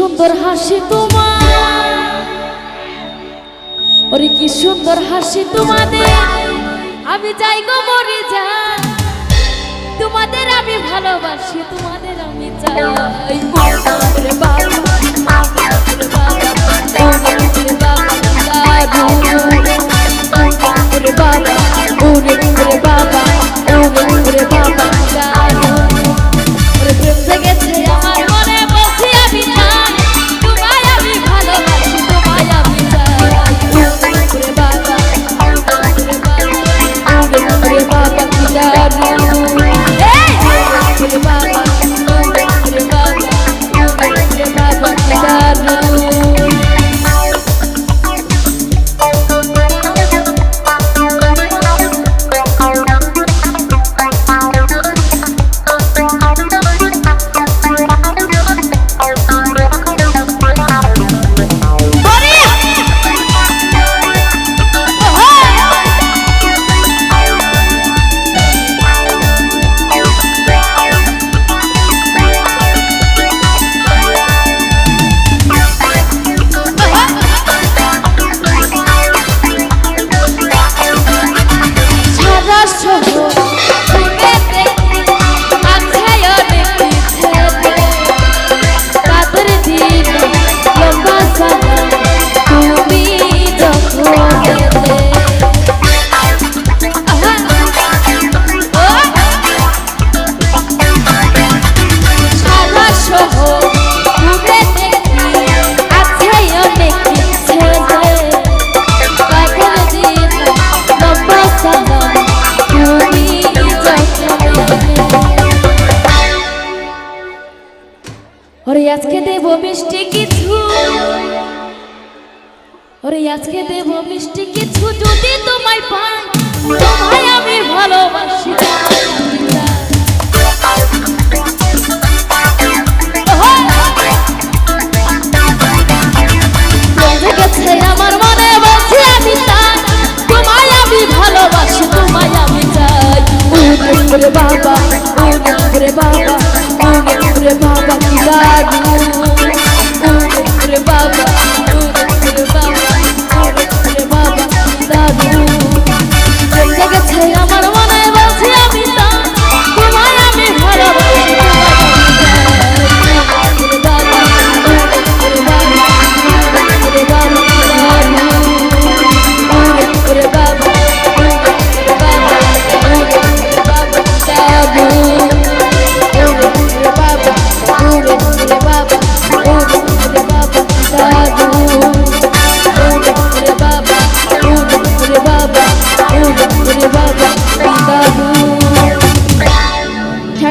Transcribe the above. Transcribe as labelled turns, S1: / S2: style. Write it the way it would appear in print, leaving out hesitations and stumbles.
S1: সুন্দর হাসি তোমার, ওরে কি সুন্দর হাসি তোমাদের, আমি যাই গো মরে যাই, তোমাদের আমি ভালোবাসি, তোমাদের আমি চাই। ওরে বাবা ওরে বাবা ওরে বাবা ওরে বাবা ওরে বাবা ওরে বাবা ওরে প্রেম জেগেছে আমার মনে, বলছি আমি চাই, তোমায় আমি ভালোবাসি, তোমায় আমি চাই। ওরে বাবা ওরে বাবা ওরে বাবা কি জানো, ওরে বাবা ওরে বাবা কি জানো। ওরে আজকে দেব মিষ্টি কিছু, ওরে আজকে দেব মিষ্টি কিছু, যদি তোমায় পাই, তোমায় আমি ভালোবাসি।